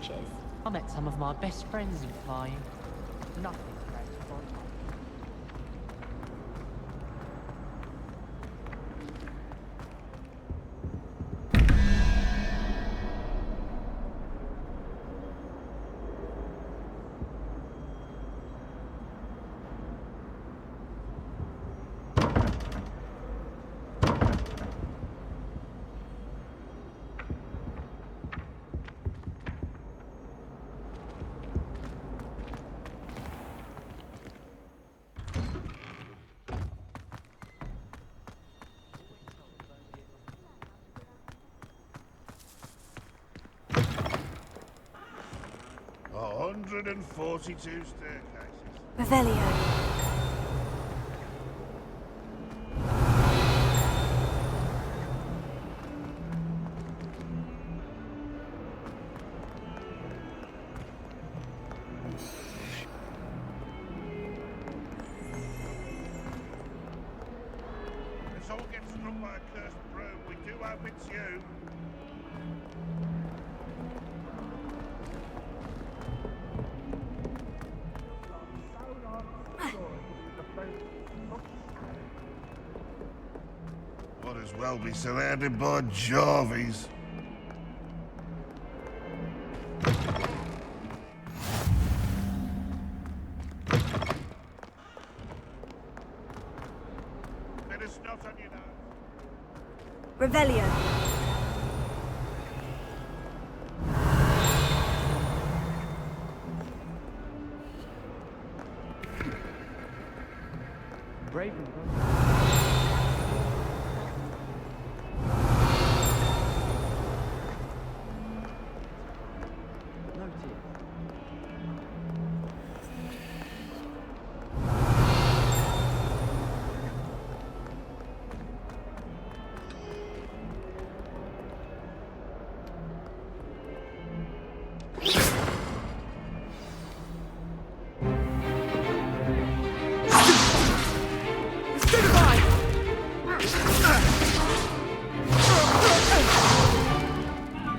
pictures. I met some of my best friends in flying. Nothing great for a hobby. A 142 staircases. Revelio. If someone gets struck by a cursed broom, we do hope it's you. Might as well be surrounded by Jarvies. Bit of snot on your nose. Revelio. Braven. Noted.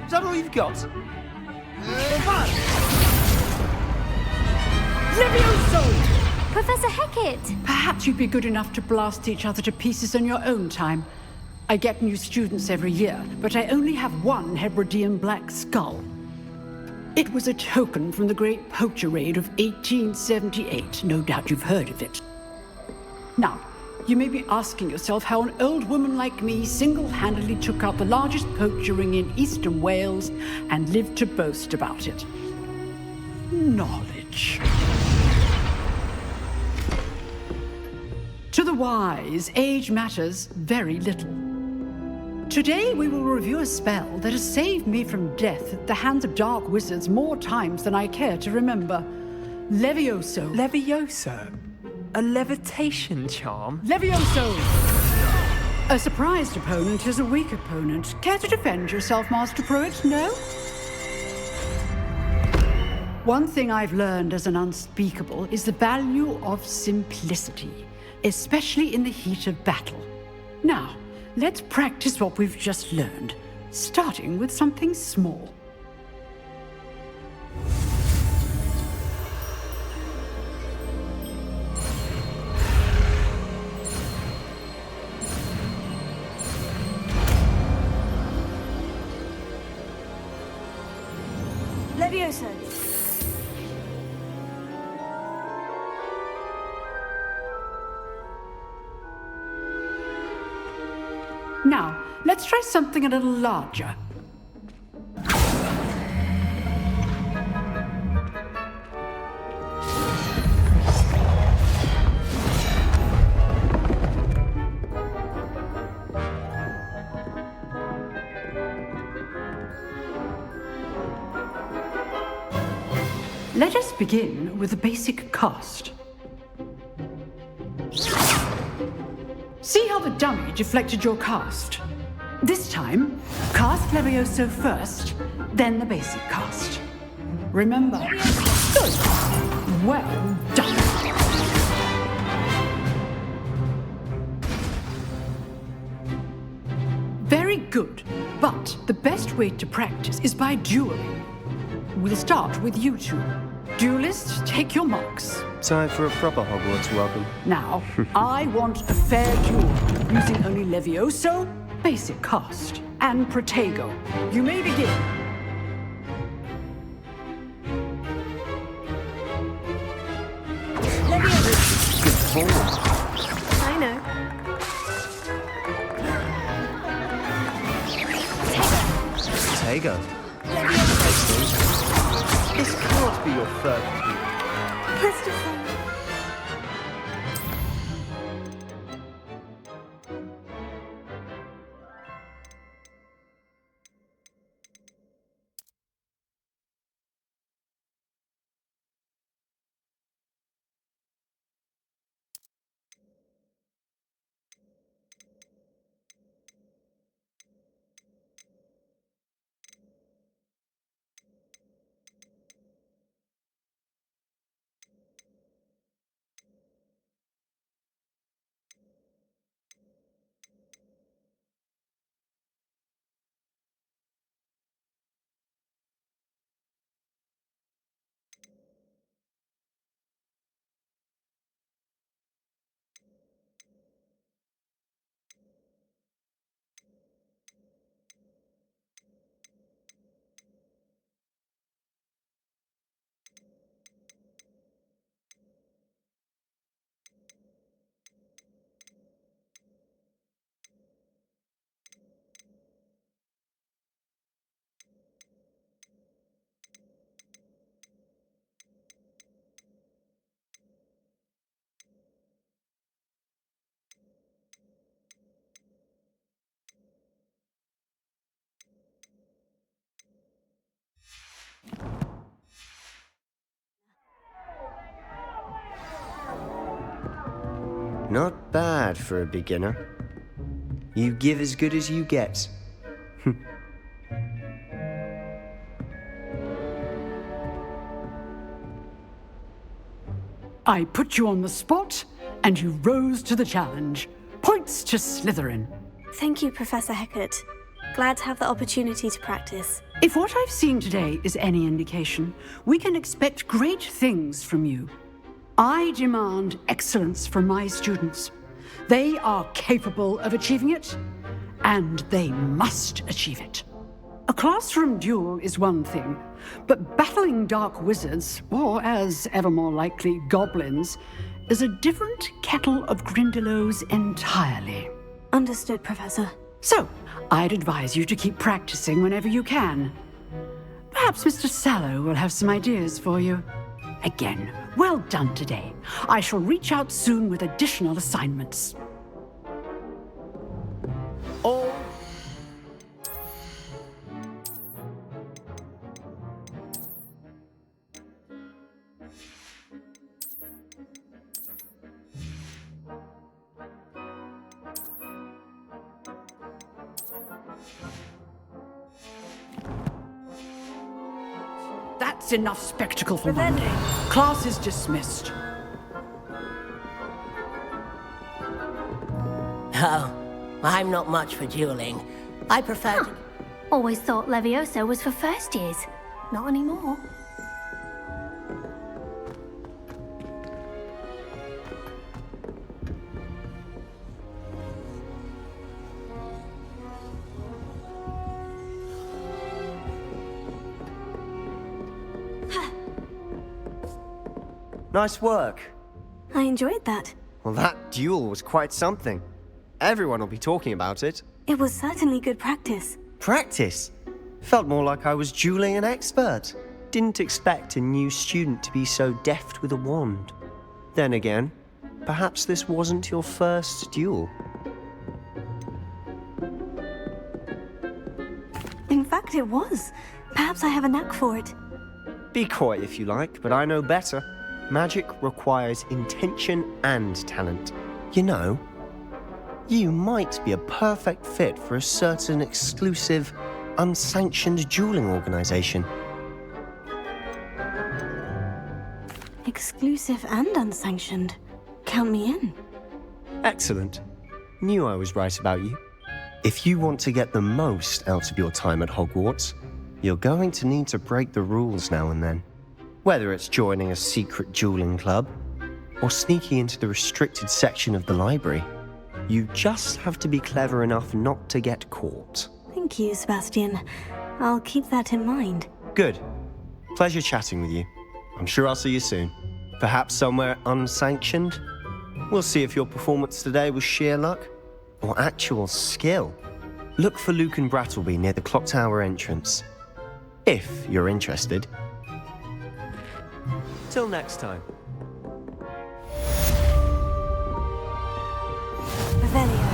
Is that all you've got? Levioso! Professor Hecat! Perhaps you'd be good enough to blast each other to pieces on your own time. I get new students every year, but I only have one Hebridean black skull. It was a token from the Great Poacher Raid of 1878. No doubt you've heard of it. Now, you may be asking yourself how an old woman like me single-handedly took out the largest poacher ring in eastern Wales and lived to boast about it. Knowledge. To the wise, age matters very little. Today we will review a spell that has saved me from death at the hands of dark wizards more times than I care to remember. Levioso. Levioso? A levitation charm? Levioso! A surprised opponent is a weak opponent. Care to defend yourself, Master Pruitt? No? One thing I've learned as an unspeakable is the value of simplicity, especially in the heat of battle. Now, let's practice what we've just learned, starting with something small. Levioso. Now, let's try something a little larger. Let us begin with the basic cast. See how the dummy deflected your cast? This time, cast Levioso first, then the basic cast. Remember? Good. Well done. Very good, but the best way to practice is by dueling. We'll start with you two. Duelists, take your marks. Time for a proper Hogwarts welcome. Now, I want a fair duel, using only Levioso, basic cast, and Protego. You may begin. Good form. I know. Tego. This can't be your first. Christopher. Not bad for a beginner. You give as good as you get. I put you on the spot, and you rose to the challenge. Points to Slytherin. Thank you, Professor Hecat. Glad to have the opportunity to practice. If what I've seen today is any indication, we can expect great things from you. I demand excellence from my students. They are capable of achieving it, and they must achieve it. A classroom duel is one thing, but battling dark wizards, or as ever more likely, goblins, is a different kettle of Grindylows entirely. Understood, Professor. So, I'd advise you to keep practicing whenever you can. Perhaps Mr. Sallow will have some ideas for you. Again, well done today. I shall reach out soon with additional assignments. Oh. That's enough spectacle for one Revenge. day. Class is dismissed. Oh, I'm not much for dueling. I prefer to... Always thought Levioso was for first years. Not anymore. Nice work. I enjoyed that. Well, that duel was quite something. Everyone will be talking about it. It was certainly good practice. Practice? Felt more like I was dueling an expert. Didn't expect a new student to be so deft with a wand. Then again, perhaps this wasn't your first duel. In fact, it was. Perhaps I have a knack for it. Be coy if you like, but I know better. Magic requires intention and talent. You know, you might be a perfect fit for a certain exclusive, unsanctioned dueling organization. Exclusive and unsanctioned. Count me in. Excellent. Knew I was right about you. If you want to get the most out of your time at Hogwarts, You're going to need to break the rules now and then. Whether it's joining a secret dueling club, or sneaking into the restricted section of the library. You just have to be clever enough not to get caught. Thank you, Sebastian. I'll keep that in mind. Good. Pleasure chatting with you. I'm sure I'll see you soon. Perhaps somewhere unsanctioned? We'll see if your performance today was sheer luck or actual skill. Look for Luke and Brattleby near the clock tower entrance. If you're interested. Till next time. Revelio.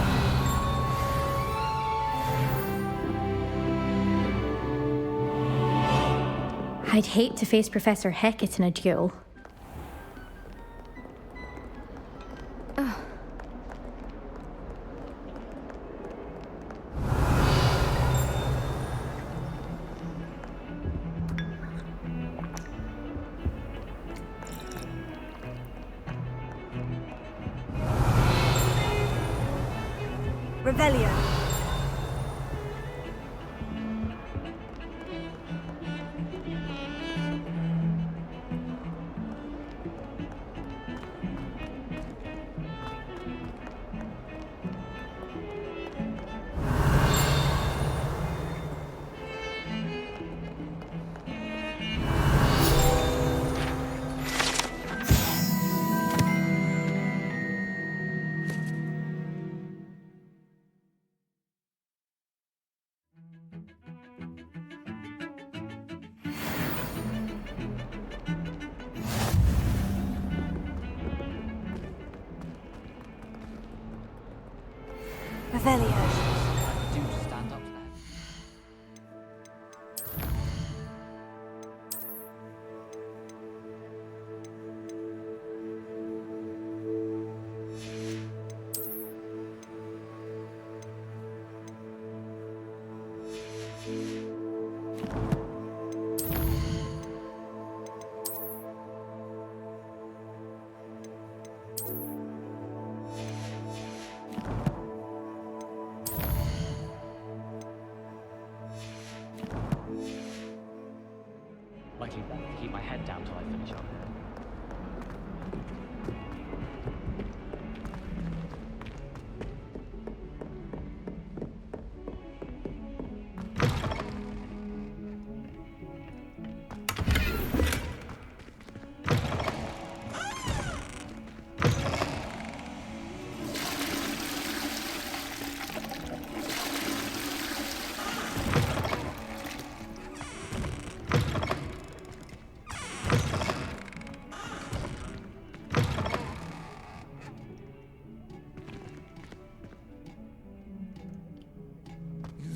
I'd hate to face Professor Hecat in a duel. Revelio. Revelio. Do stand up there. Likely better to keep my head down till I finish up.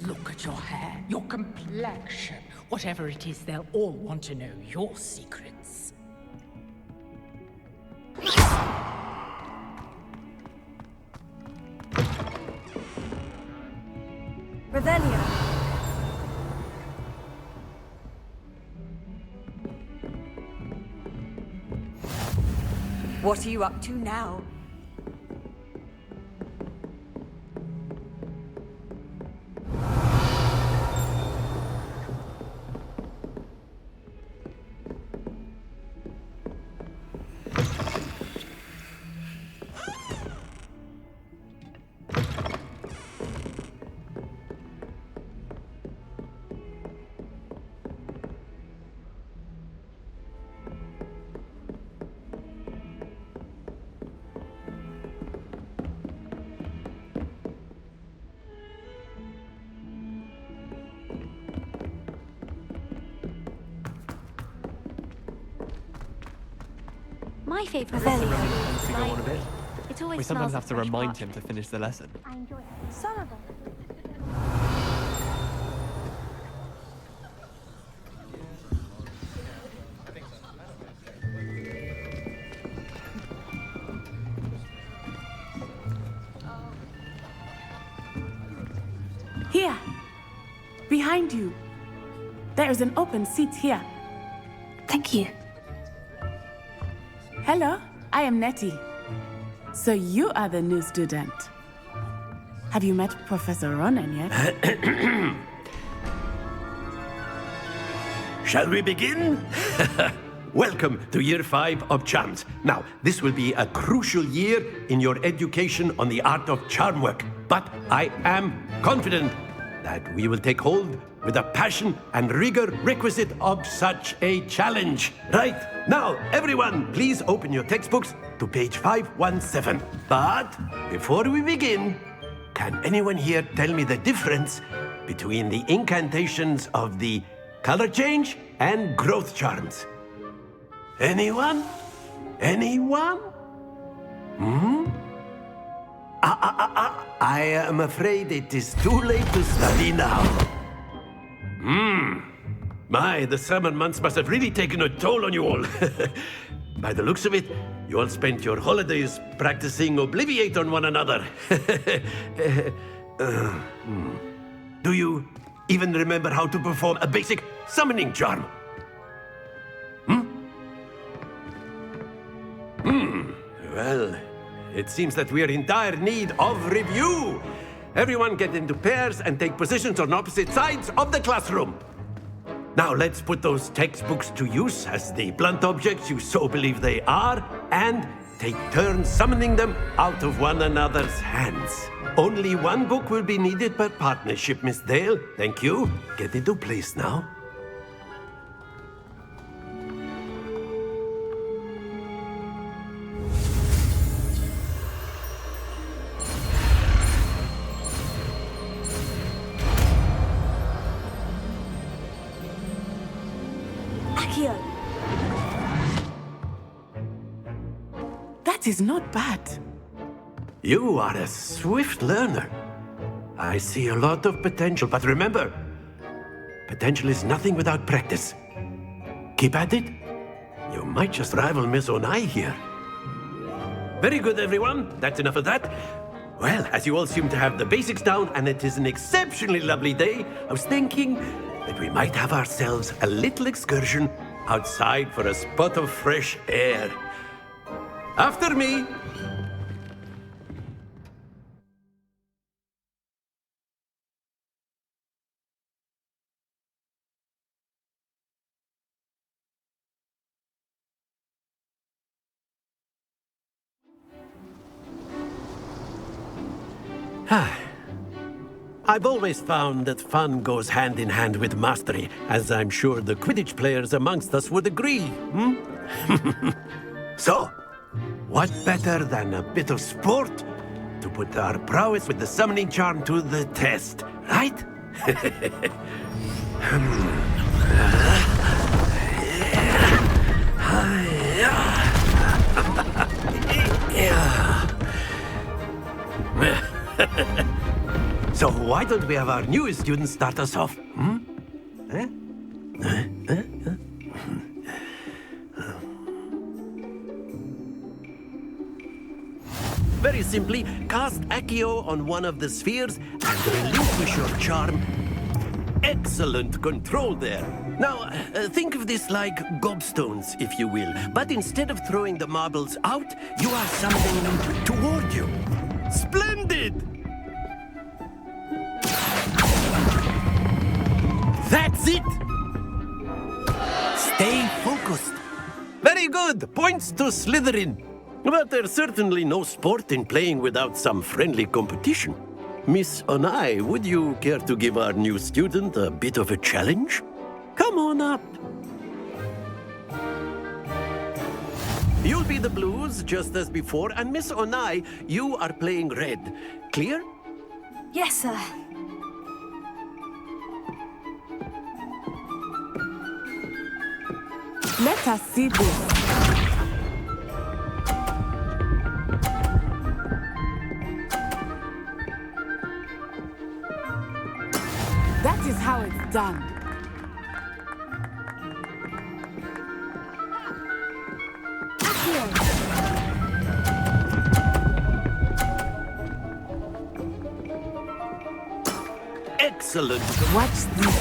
Look at your hair, your complexion. Whatever it is, they'll all want to know your secrets. Revelio. What are you up to now? My favourite Revelio. Tends to go on a bit. It always We sometimes smells have of to fresh remind parchment. him to finish the lesson. I enjoy it. Some of them. Here! Behind you! There is an open seat here. Thank you. Hello, I am Nettie. So you are the new student. Have you met Professor Ronan yet? Shall we begin? Welcome to Year 5 of Charms. Now, this will be a crucial year in your education on the art of charm work. But I am confident that we will take hold with the passion and rigor requisite of such a challenge. Right, now, everyone, please open your textbooks to page 517. But before we begin, can anyone here tell me the difference between the incantations of the color change and growth charms? Anyone? Anyone? I am afraid it is too late to study now. My, the summer months must have really taken a toll on you all. By the looks of it, you all spent your holidays practicing Obliviate on one another. Do you even remember how to perform a basic summoning charm? Well, it seems that we are in dire need of review. Everyone get into pairs and take positions on opposite sides of the classroom. Now let's put those textbooks to use as the blunt objects you so believe they are, and take turns summoning them out of one another's hands. Only one book will be needed per partnership, Miss Dale. Thank you. Get into place now. That is not bad. You are a swift learner. I see a lot of potential, but remember, potential is nothing without practice. Keep at it. You might just rival Miss Onai here. Very good, everyone. That's enough of that. Well, as you all seem to have the basics down, and it is an exceptionally lovely day, I was thinking that we might have ourselves a little excursion outside for a spot of fresh air. After me. I've always found that fun goes hand in hand with mastery, as I'm sure the Quidditch players amongst us would agree. So, what better than a bit of sport to put our prowess with the summoning charm to the test, right? So why don't we have our newest student start us off? Very simply, cast Accio on one of the spheres and relinquish your charm. Excellent control there. Now, think of this like gobstones, if you will. But instead of throwing the marbles out, you are summoning them toward you. Splendid! That's it! Stay focused. Very good. Points to Slytherin. But there's certainly no sport in playing without some friendly competition. Miss Onai, would you care to give our new student a bit of a challenge? Come on up. You'll be the blues, just as before, and Miss Onai, you are playing red. Clear? Yes, sir. Let us see this. That is how it's done. Excellent. Watch this.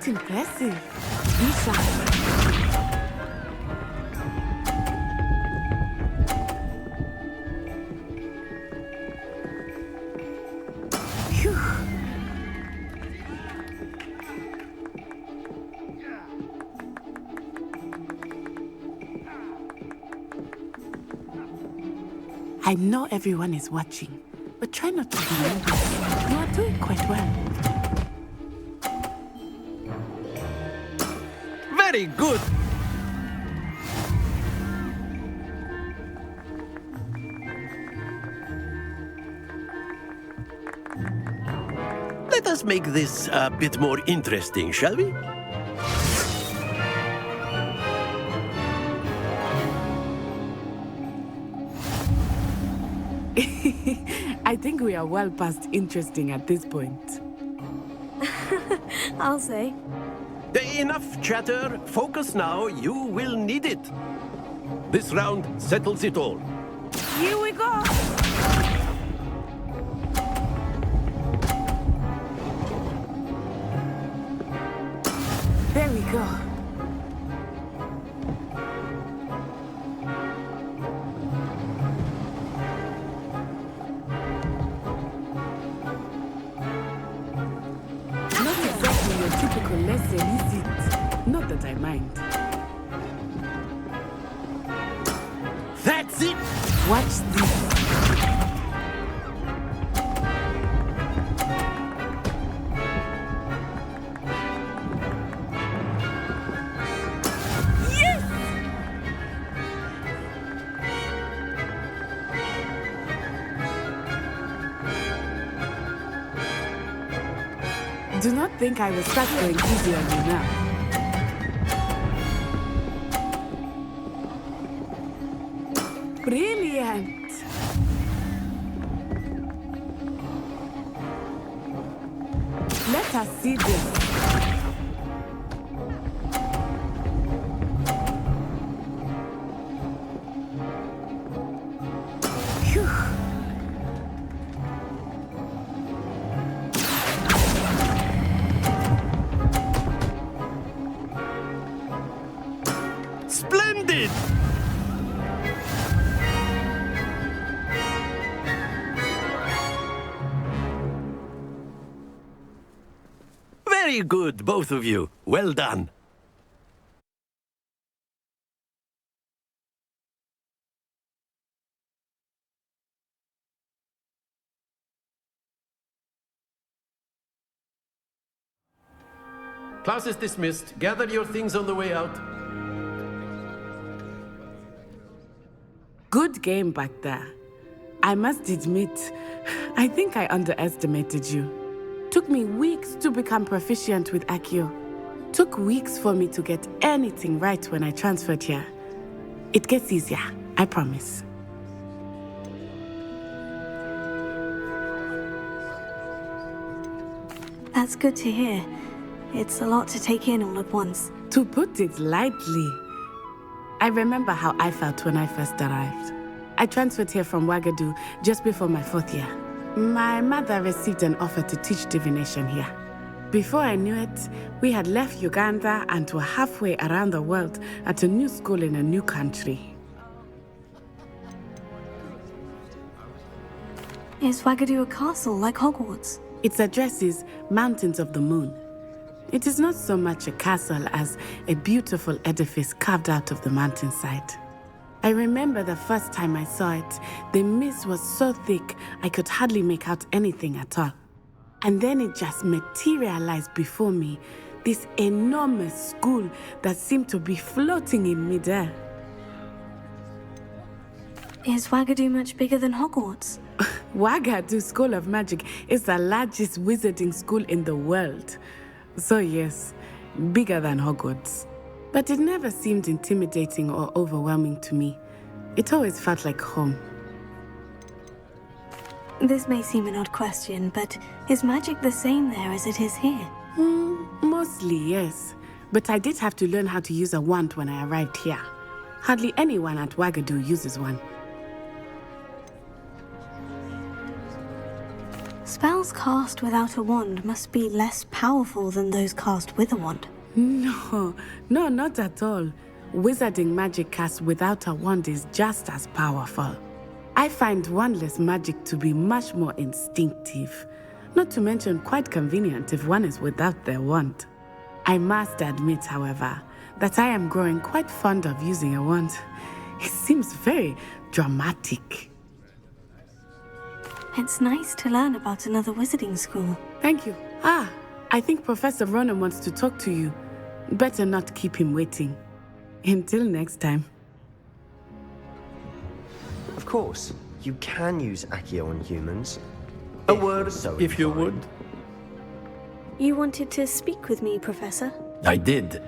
Quite impressive. Lisa. Phew. I know everyone is watching, but try not to be nervous. You are doing quite well. Very good. Let us make this a bit more interesting, shall we? I think we are well past interesting at this point. I'll say. Enough chatter. Focus now. You will need it. This round settles it all. Here we go! There we go. Not exactly your typical lesson, is it? Not that I mind. That's it. Watch this. Do not think I will start going easy on you now. Brilliant! Let us see this. Phew. Splendid! Very good, both of you. Well done. Class is dismissed. Gather your things on the way out. Good game back there. I must admit, I think I underestimated you. Took me weeks to become proficient with Accio. Took weeks for me to get anything right when I transferred here. It gets easier, I promise. That's good to hear. It's a lot to take in all at once. To put it lightly, I remember how I felt when I first arrived. I transferred here from Ouagadougou just before my 4th year. My mother received an offer to teach divination here. Before I knew it, we had left Uganda and were halfway around the world at a new school in a new country. Is Ouagadougou a castle like Hogwarts? Its address is Mountains of the Moon. It is not so much a castle as a beautiful edifice carved out of the mountainside. I remember the first time I saw it, the mist was so thick I could hardly make out anything at all. And then it just materialized before me, this enormous school that seemed to be floating in midair. Is Ouagadougou much bigger than Hogwarts? Ouagadougou School of Magic is the largest wizarding school in the world. So yes, bigger than Hogwarts. But it never seemed intimidating or overwhelming to me. It always felt like home. This may seem an odd question, but is magic the same there as it is here? Mostly, yes. But I did have to learn how to use a wand when I arrived here. Hardly anyone at Ouagadougou uses one. Spells cast without a wand must be less powerful than those cast with a wand. No, not at all. Wizarding magic cast without a wand is just as powerful. I find wandless magic to be much more instinctive, not to mention quite convenient if one is without their wand. I must admit, however, that I am growing quite fond of using a wand. It seems very dramatic. It's nice to learn about another wizarding school. Thank you. I think Professor Ronan wants to talk to you. Better not keep him waiting. Until next time. Of course, you can use Accio on humans. A word, so if you inclined. would. You wanted to speak with me, Professor? I did.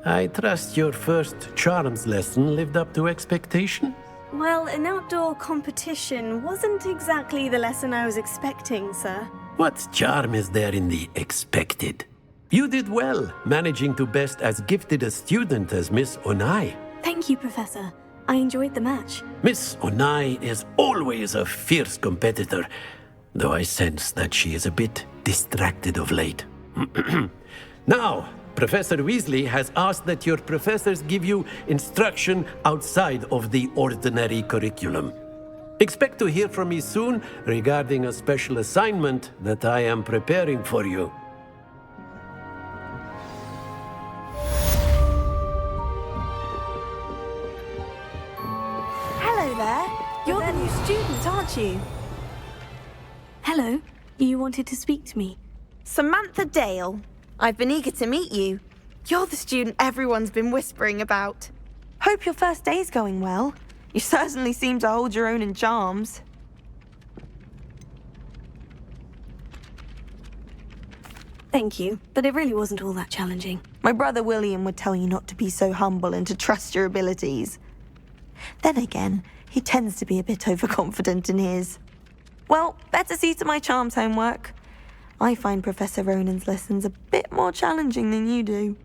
I trust your first charms lesson lived up to expectation? Well, an outdoor competition wasn't exactly the lesson I was expecting, sir. What charm is there in the expected? You did well, managing to best as gifted a student as Miss Onai. Thank you, Professor. I enjoyed the match. Miss Onai is always a fierce competitor, though I sense that she is a bit distracted of late. Now, Professor Weasley has asked that your professors give you instruction outside of the ordinary curriculum. Expect to hear from me soon regarding a special assignment that I am preparing for you. Hello there. You're the new student, aren't you? Hello. You wanted to speak to me. Samantha Dale. I've been eager to meet you. You're the student everyone's been whispering about. Hope your first day's going well. You certainly seem to hold your own in charms. Thank you, but it really wasn't all that challenging. My brother William would tell you not to be so humble and to trust your abilities. Then again, he tends to be a bit overconfident in his. Well, better see to my charms homework. I find Professor Ronan's lessons a bit more challenging than you do.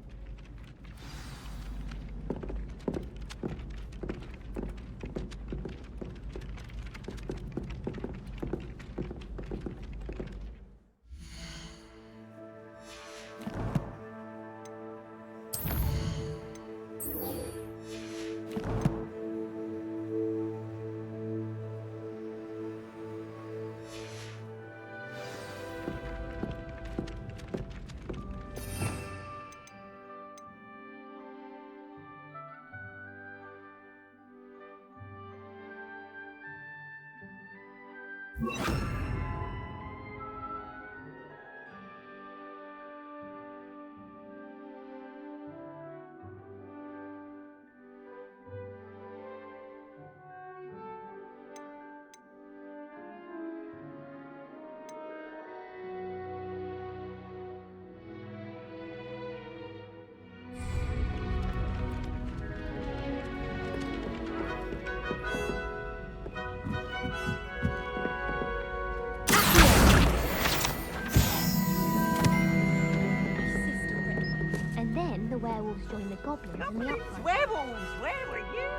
werewolves join the goblins in the uprising. Werewolves, where were you?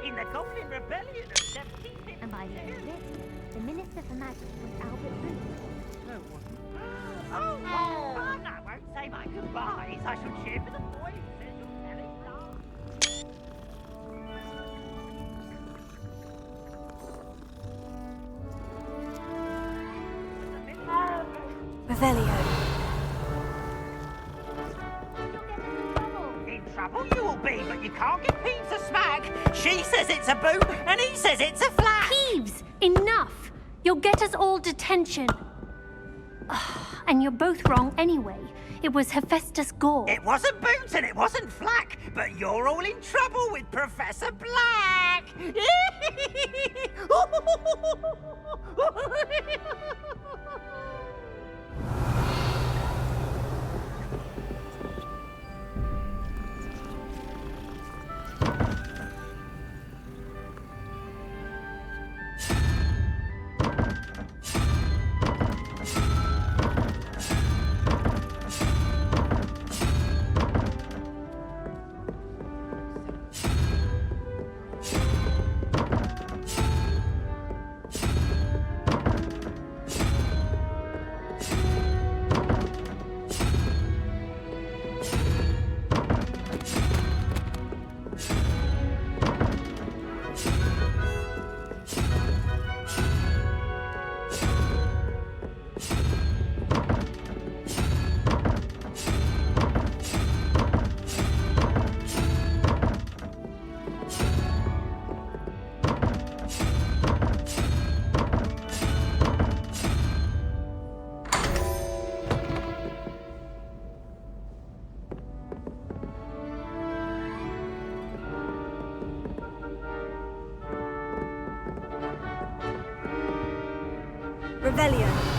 In the Goblin Rebellion of 1752. And by the end of it, the Minister for Magic was Albert Booth. No one. Oh, what fun! I won't say my goodbyes. I shall cheer for the boy who says you'll tell his last. Revelio. In trouble you will be, but you can't give Peeves a smack. She says it's a boot, and he says it's a flat. Peeves, enough! You'll get us all detention. And you're both wrong anyway. It was Hephaestus Gore. It wasn't Boots and it wasn't Flack, but you're all in trouble with Professor Black. Revelio.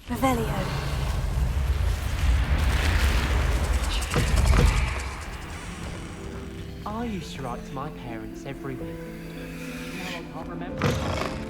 Revelio. I used to write to my parents every week. Now I can't remember.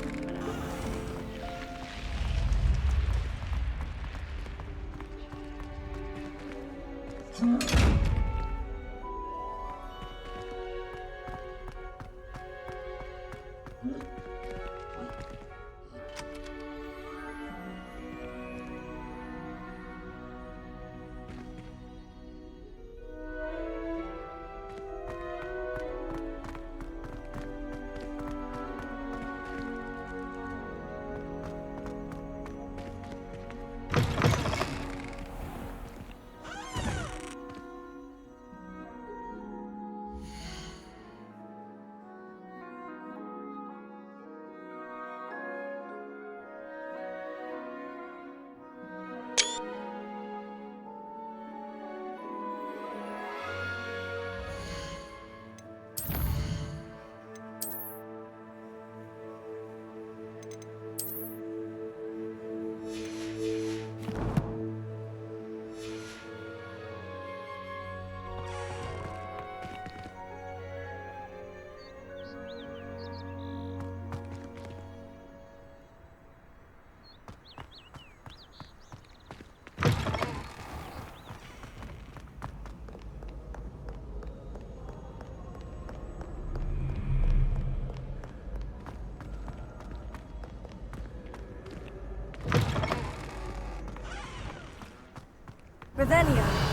Revelio.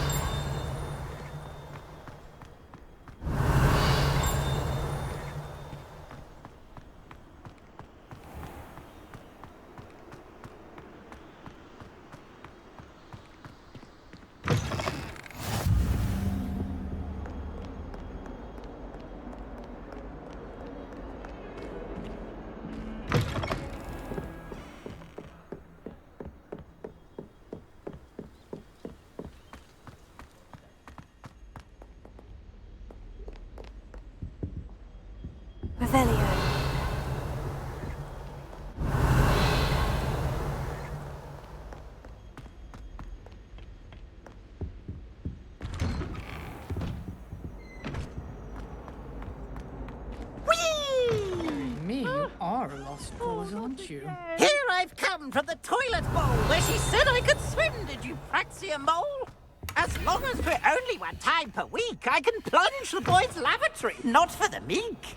aren't you? Here I've come from the toilet bowl where she said I could swim, did you praxia mole? As long as we're only 1 time per week, I can plunge the boys' lavatory, not for the meek.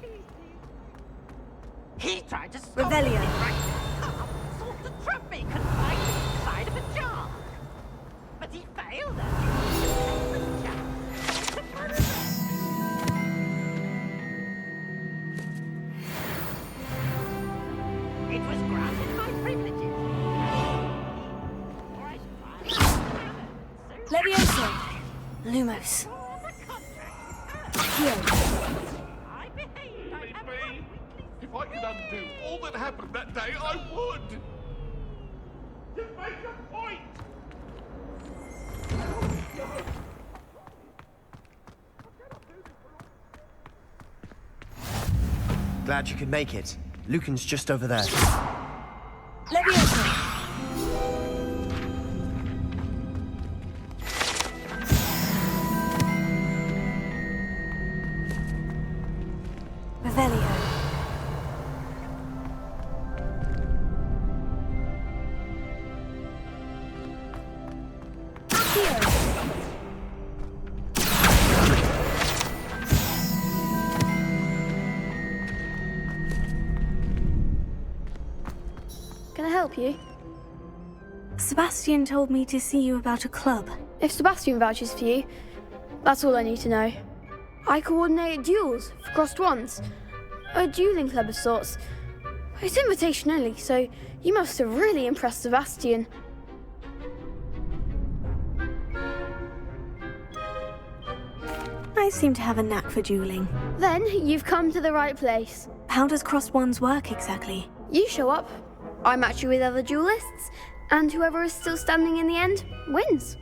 He tried to stop Revelio. me right sought to trap me confined inside of a jar. But he failed us. It was granted my privileges. Levioso. Lumos. Here. If I could undo all that happened that day, I would! To make a point! Glad you could make it. Lucan's just over there. Levioso. Revelio. Can I help you? Sebastian told me to see you about a club. If Sebastian vouches for you, that's all I need to know. I coordinate duels for crossed wands. A dueling club of sorts. It's invitation only, so you must have really impressed Sebastian. I seem to have a knack for dueling. Then you've come to the right place. How does crossed wands work exactly? You show up, I match you with other duelists, and whoever is still standing in the end wins.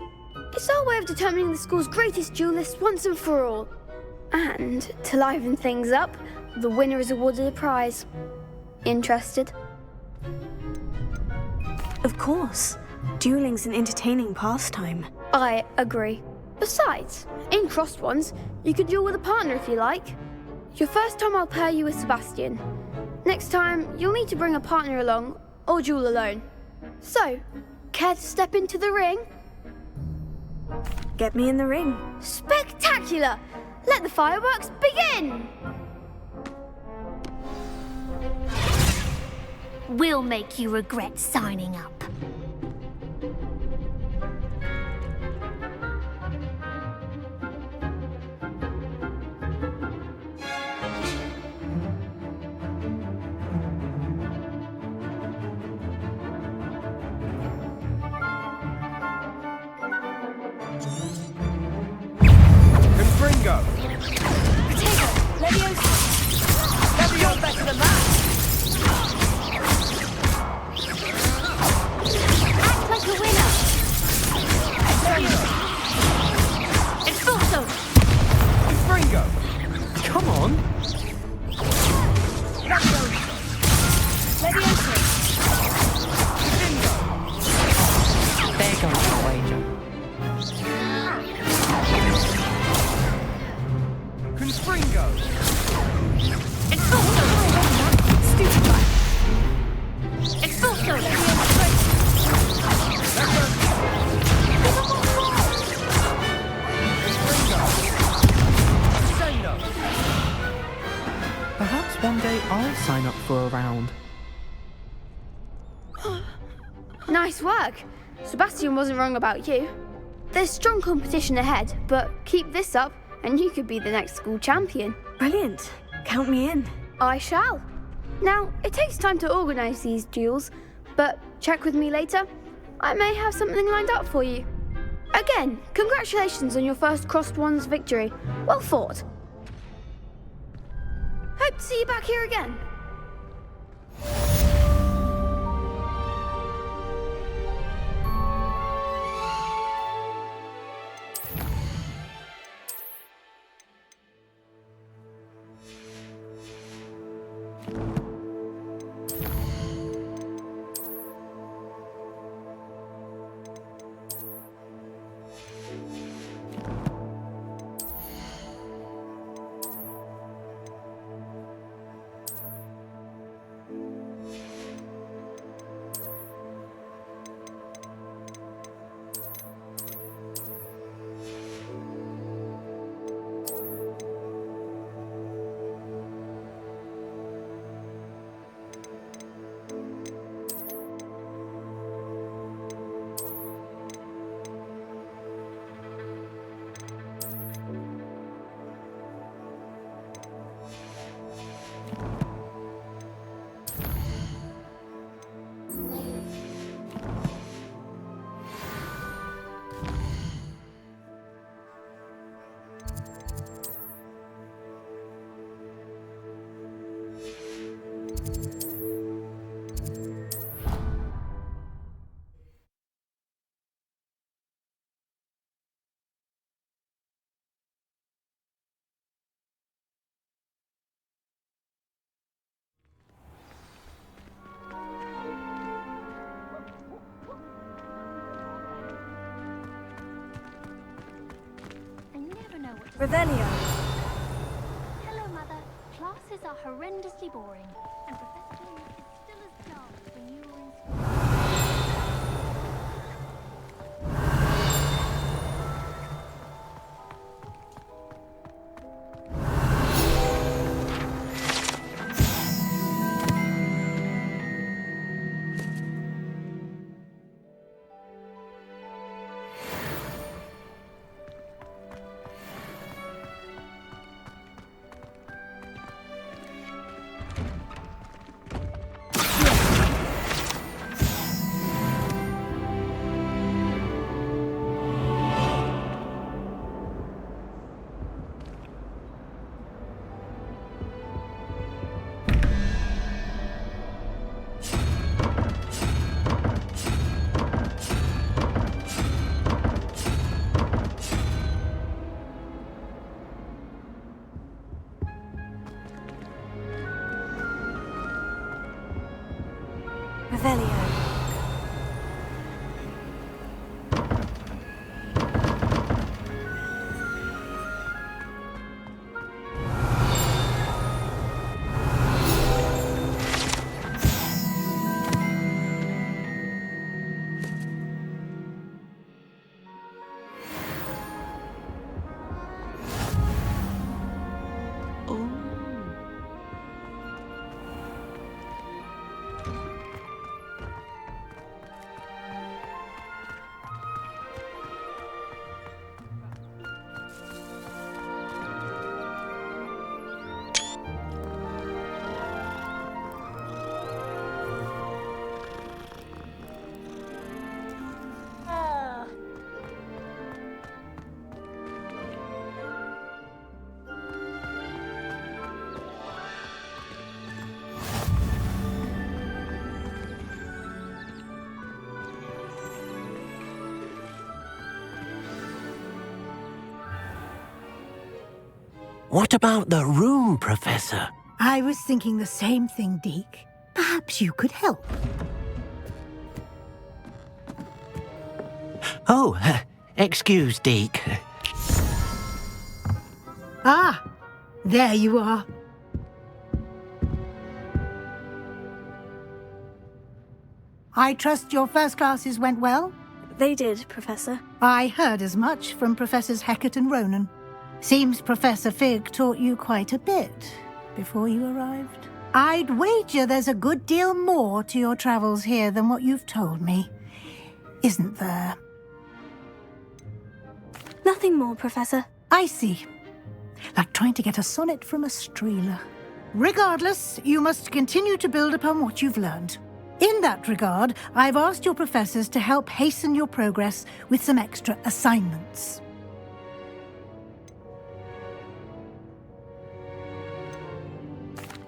It's our way of determining the school's greatest duelist once and for all. And to liven things up, the winner is awarded a prize. Interested? Of course. Dueling's an entertaining pastime. I agree. Besides, in crossed ones, you could duel with a partner if you like. Your first time I'll pair you with Sebastian. Next time, you'll need to bring a partner along, or duel alone. So, care to step into the ring? Get me in the ring. Spectacular! Let the fireworks begin! We'll make you regret signing up. Confringo! Potato! Levioso! You're better than that! Act like a winner! Expulso! Confringo! Come on! Levioso! There goes the wager. Confringo! Expulso! Stupid one! Expulso! Perhaps one day I'll sign up for a round. Nice work. Sebastian wasn't wrong about you. There's strong competition ahead, but keep this up and you could be the next school champion. Brilliant. Count me in. I shall. Now, it takes time to organise these duels, but check with me later. I may have something lined up for you. Again, congratulations on your first crossed wands victory. Well fought. Hope to see you back here again. Revelio. Hello, Mother. Classes are horrendously boring, and Professor Lee is still as dull as when you were in school. Revelio. What about the room, Professor? I was thinking the same thing, Deke. Perhaps you could help. Oh, excuse, Deke. Ah, there you are. I trust your first classes went well? They did, Professor. I heard as much from Professors Hecat and Ronan. Seems Professor Fig taught you quite a bit before you arrived. I'd wager there's a good deal more to your travels here than what you've told me. Isn't there? Nothing more, Professor. I see. Like trying to get a sonnet from a streeler. Regardless, you must continue to build upon what you've learned. In that regard, I've asked your professors to help hasten your progress with some extra assignments.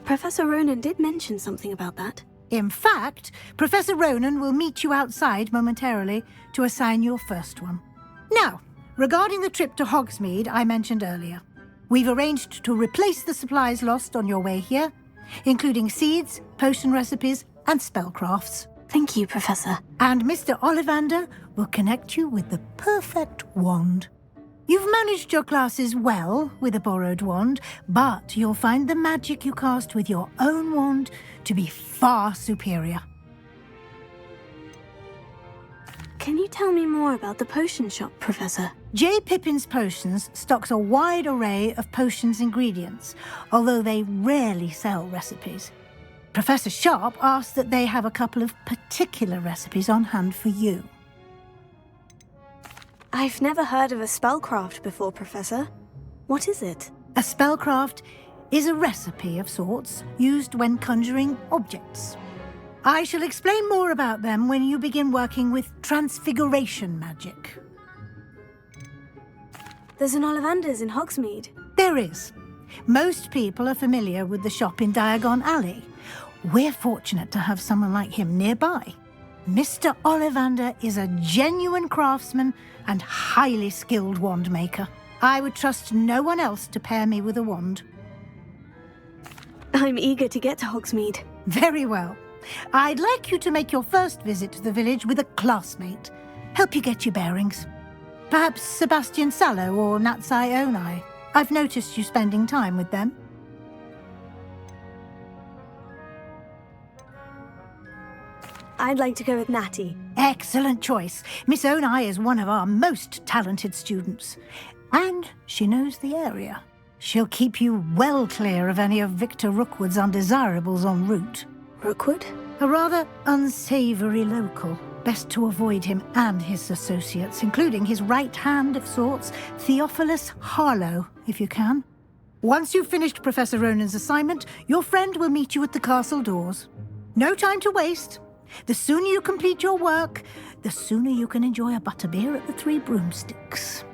Professor Ronan did mention something about that. In fact, Professor Ronan will meet you outside momentarily to assign your first one. Now, regarding the trip to Hogsmeade I mentioned earlier, we've arranged to replace the supplies lost on your way here, including seeds, potion recipes, and spellcrafts. Thank you, Professor. And Mr. Ollivander will connect you with the perfect wand. You've managed your classes well with a borrowed wand, but you'll find the magic you cast with your own wand to be far superior. Can you tell me more about the potion shop, Professor? J. Pippin's Potions stocks a wide array of potions ingredients, although they rarely sell recipes. Professor Sharp asked that they have a couple of particular recipes on hand for you. I've never heard of a spellcraft before, Professor. What is it? A spellcraft is a recipe of sorts used when conjuring objects. I shall explain more about them when you begin working with transfiguration magic. There's an Ollivander's in Hogsmeade. There is. Most people are familiar with the shop in Diagon Alley. We're fortunate to have someone like him nearby. Mr. Ollivander is a genuine craftsman and highly skilled wand maker. I would trust no one else to pair me with a wand. I'm eager to get to Hogsmeade. Very well. I'd like you to make your first visit to the village with a classmate. Help you get your bearings. Perhaps Sebastian Sallow or Natsai Onai. I've noticed you spending time with them. I'd like to go with Natty. Excellent choice. Miss Onai is one of our most talented students. And she knows the area. She'll keep you well clear of any of Victor Rookwood's undesirables en route. Rookwood? A rather unsavoury local. Best to avoid him and his associates, including his right hand of sorts, Theophilus Harlow, if you can. Once you've finished Professor Ronan's assignment, your friend will meet you at the castle doors. No time to waste. The sooner you complete your work, the sooner you can enjoy a butterbeer at the Three Broomsticks.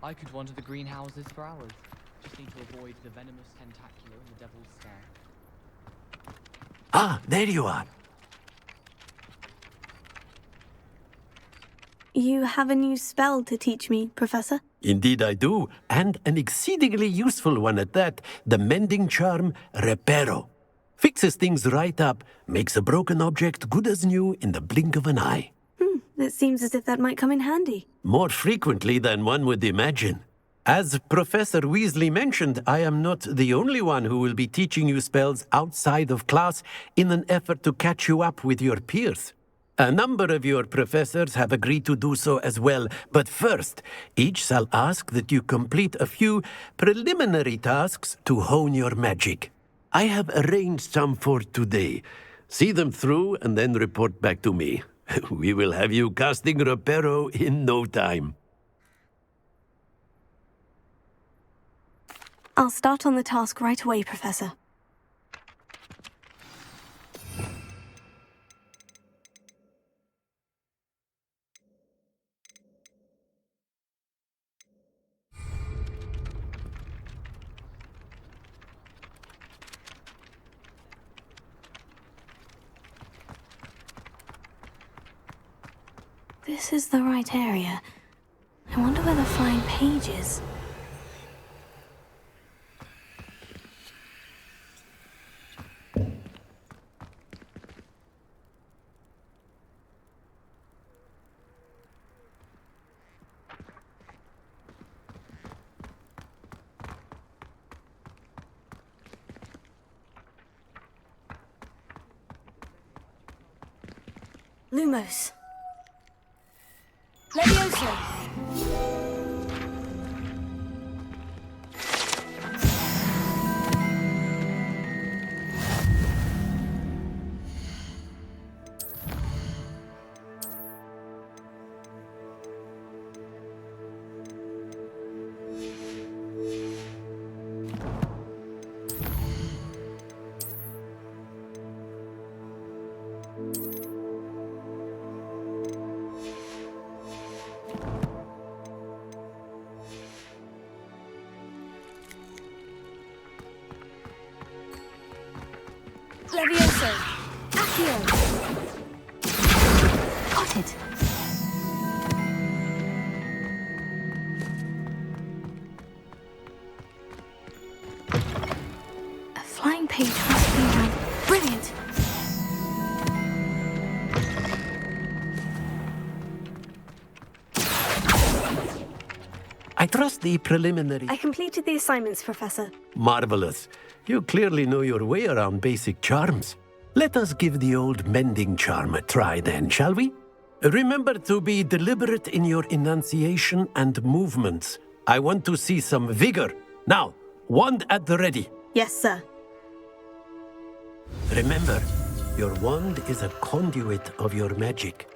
I could wander the greenhouses for hours. Just need to avoid the venomous tentacular and the devil's stare. Ah, there you are. You have a new spell to teach me, Professor? Indeed I do, and an exceedingly useful one at that, the mending charm Reparo. Fixes things right up, makes a broken object good as new in the blink of an eye. It seems as if that might come in handy. More frequently than one would imagine. As Professor Weasley mentioned, I am not the only one who will be teaching you spells outside of class in an effort to catch you up with your peers. A number of your professors have agreed to do so as well, but first, each shall ask that you complete a few preliminary tasks to hone your magic. I have arranged some for today. See them through and then report back to me. We will have you casting Reparo in no time. I'll start on the task right away, Professor. This is the right area. I wonder where the flying page is. Lumos. Levioso. Levioso. Accio. Got it. A flying page must be around. Brilliant. I trust the preliminary? I completed the assignments, Professor. Marvelous. You clearly know your way around basic charms. Let us give the old mending charm a try then, shall we? Remember to be deliberate in your enunciation and movements. I want to see some vigor. Now, wand at the ready. Yes, sir. Remember, your wand is a conduit of your magic.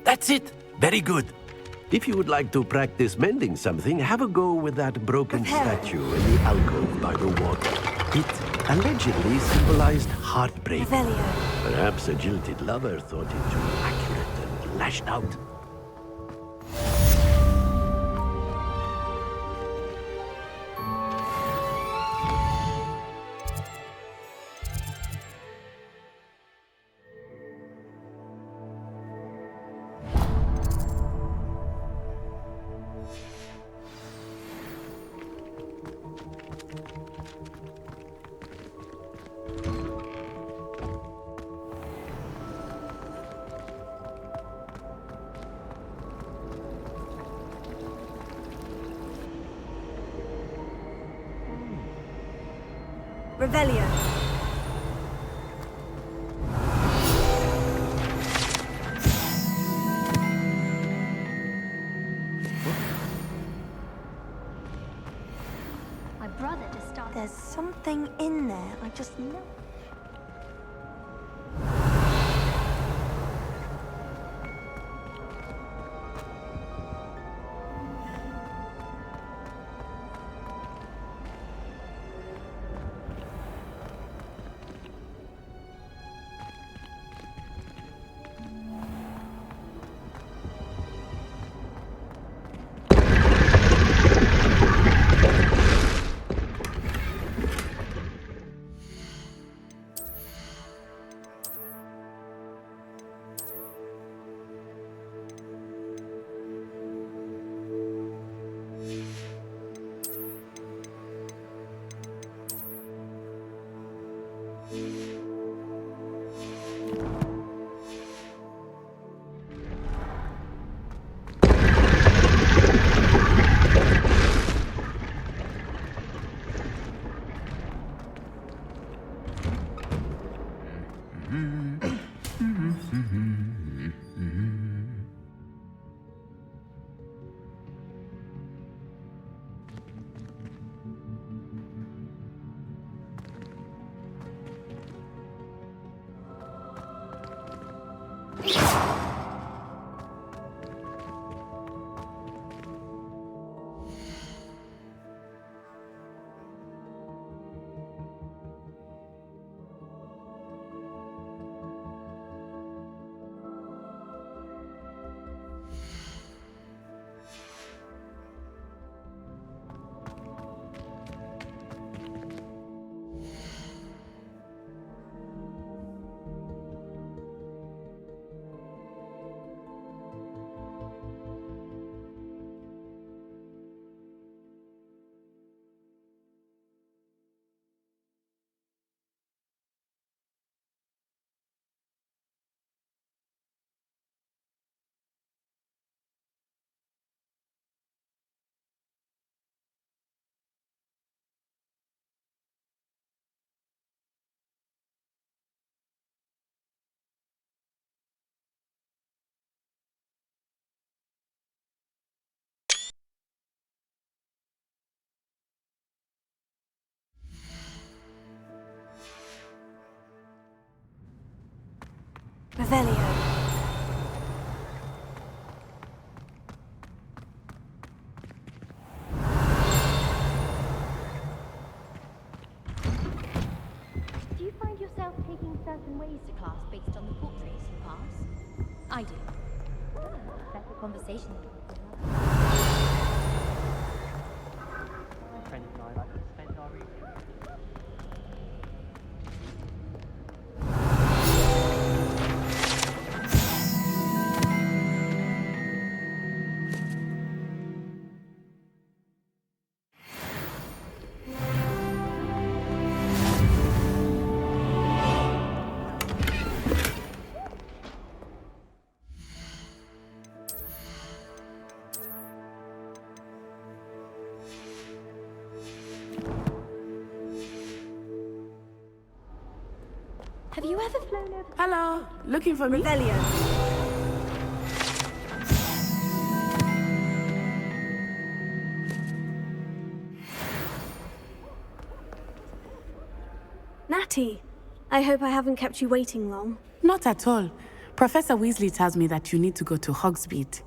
That's it! Very good. If you would like to practice mending something, have a go with that broken statue in the alcove by the water. It allegedly symbolized heartbreak. Perhaps a jilted lover thought it too accurate and lashed out. Revelio. My brother just started. There's something in there. I just know. Revelio. Do you find yourself taking certain ways to class based on the portraits you pass? I do. Better conversation. My friend and I like to spend our evenings. Have you ever flown over? Hello, looking for me? Revelio. Natty, I hope I haven't kept you waiting long. Not at all. Professor Weasley tells me that you need to go to Hogsmeade.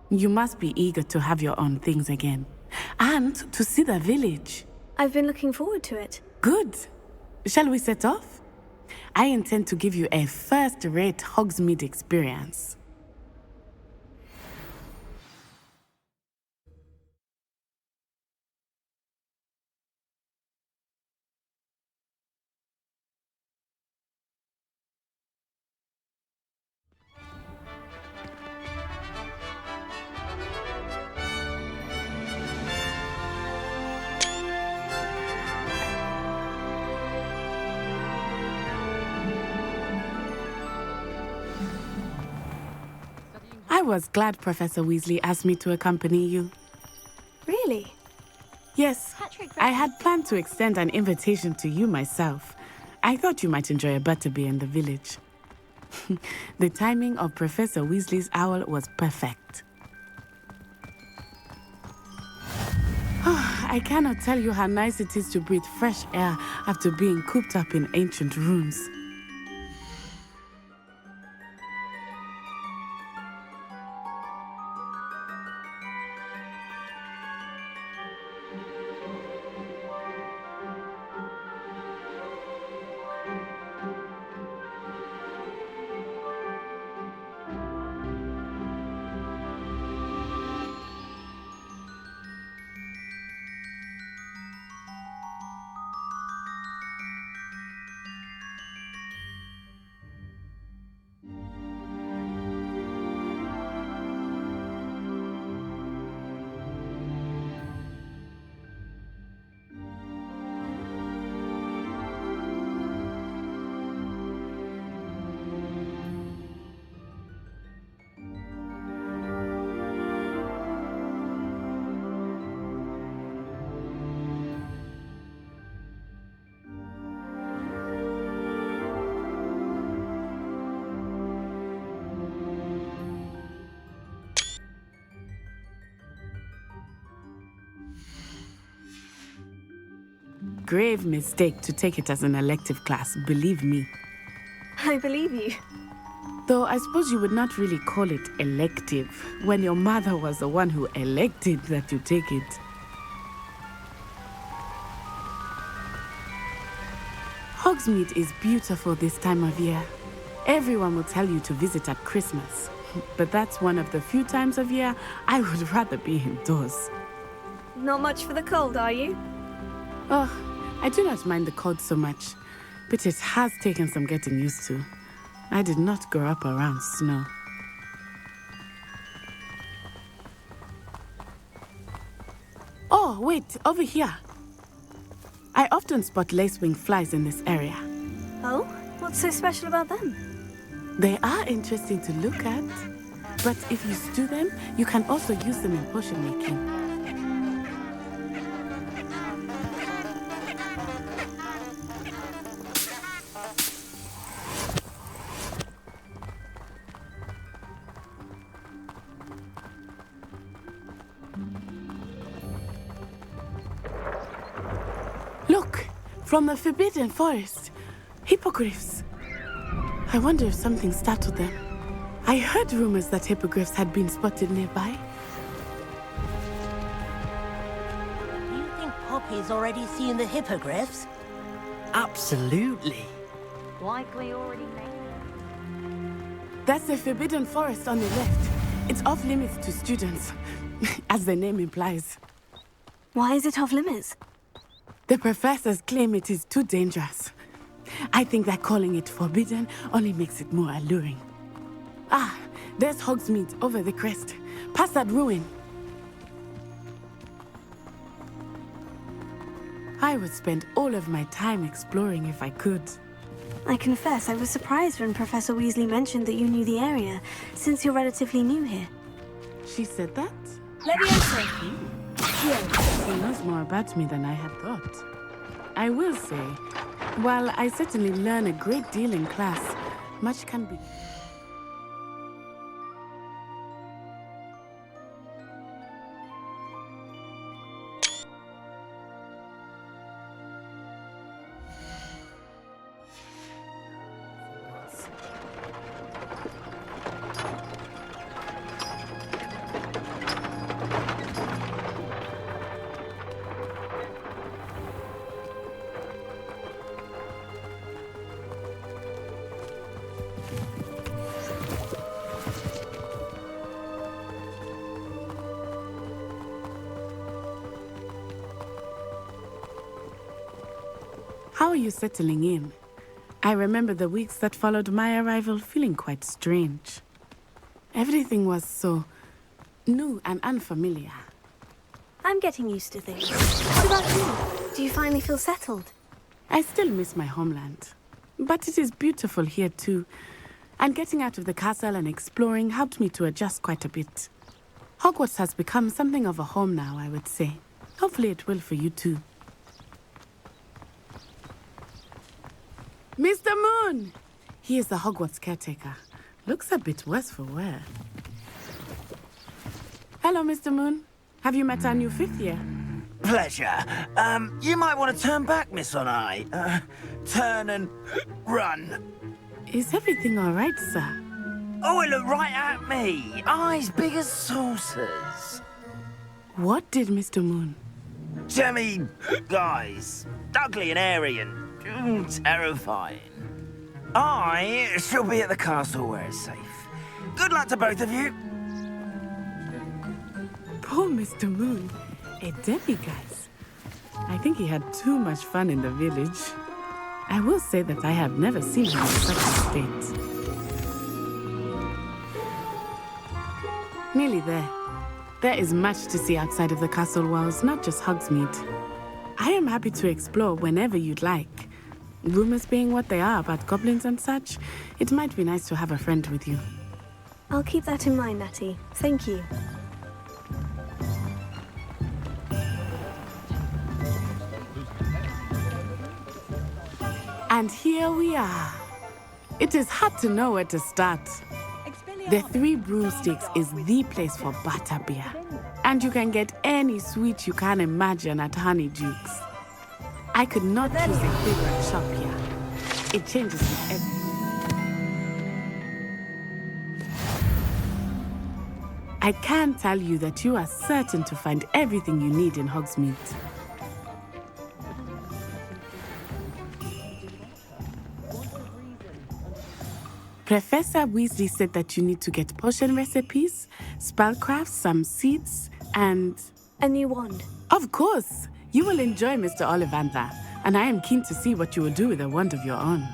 You must be eager to have your own things again. And to see the village. I've been looking forward to it. Good. Shall we set off? I intend to give you a first-rate Hogsmeade experience. I was glad Professor Weasley asked me to accompany you. Really? Yes, I had planned to extend an invitation to you myself. I thought you might enjoy a butterbeer in the village. The timing of Professor Weasley's owl was perfect. I cannot tell you how nice it is to breathe fresh air after being cooped up in ancient rooms. Grave mistake to take it as an elective class, believe me. I believe you. Though I suppose you would not really call it elective when your mother was the one who elected that you take it. Hogsmeade is beautiful this time of year. Everyone will tell you to visit at Christmas. But that's one of the few times of year I would rather be indoors. Not much for the cold, are you? Oh, I do not mind the cold so much, but it has taken some getting used to. I did not grow up around snow. Oh, wait, over here. I often spot lacewing flies in this area. Oh? What's so special about them? They are interesting to look at, but if you stew them, you can also use them in potion making. Look, from the Forbidden Forest, hippogriffs. I wonder if something startled them. I heard rumors that hippogriffs had been spotted nearby. Do you think Poppy's already seen the hippogriffs? Absolutely. Likely already made. That's the Forbidden Forest on the left. It's off limits to students, as the name implies. Why is it off limits? The professors claim it is too dangerous. I think that calling it forbidden only makes it more alluring. Ah, there's Hogsmeade over the crest, past that ruin. I would spend all of my time exploring if I could. I confess I was surprised when Professor Weasley mentioned that you knew the area, since you're relatively new here. She said that? Leviosa! She knows more about me than I had thought. I will say, while I certainly learn a great deal in class, much can be... How are you settling in? I remember the weeks that followed my arrival feeling quite strange. Everything was so new and unfamiliar. I'm getting used to things. What about you? Do you finally feel settled? I still miss my homeland, but it is beautiful here too. And getting out of the castle and exploring helped me to adjust quite a bit. Hogwarts has become something of a home now, I would say. Hopefully it will for you too. Mr. Moon! He is the Hogwarts caretaker. Looks a bit worse for wear. Hello, Mr. Moon. Have you met our new fifth year? Pleasure. You might want to turn back, Miss Onai. Turn and run. Is everything all right, sir? Oh, it looked right at me. Eyes big as saucers. What did Mr. Moon? Jemmy, guys. Ugly and airy and terrifying. I shall be at the castle where it's safe. Good luck to both of you. Poor Mr. Moon. A demiguise. I think he had too much fun in the village. I will say that I have never seen him in such a state. Nearly there. There is much to see outside of the castle walls, not just Hogsmeade. I am happy to explore whenever you'd like. Rumors being what they are about goblins and such, it might be nice to have a friend with you. I'll keep that in mind, Natty. Thank you. And here we are. It is hard to know where to start. The Three Broomsticks is the place for butterbeer. And you can get any sweet you can imagine at Honeydukes. I could not choose a favorite shop here. It changes with every... I can tell you that you are certain to find everything you need in Hogsmeade. Professor Weasley said that you need to get potion recipes, spellcrafts, some seeds, and... a new wand. Of course! You will enjoy Mr. Ollivander, and I am keen to see what you will do with a wand of your own.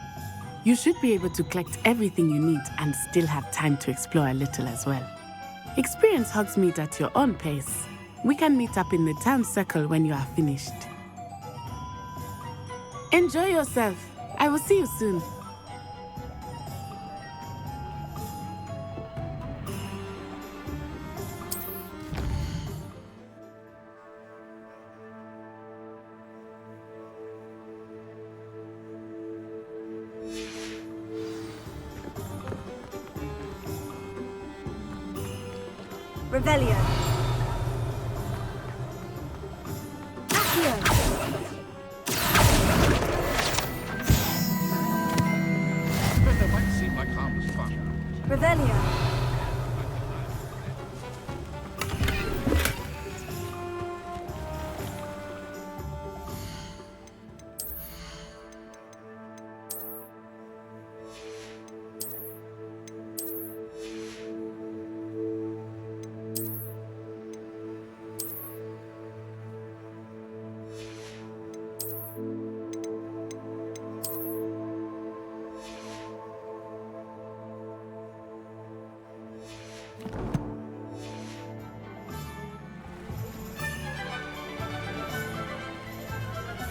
You should be able to collect everything you need and still have time to explore a little as well. Experience Hogsmeade at your own pace. We can meet up in the town circle when you are finished. Enjoy yourself. I will see you soon. Revelio. Accio. That might seem like harmless fun. Revelio.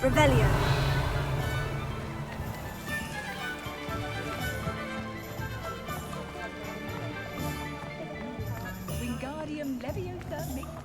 Revelio. Wingardium Leviosa makes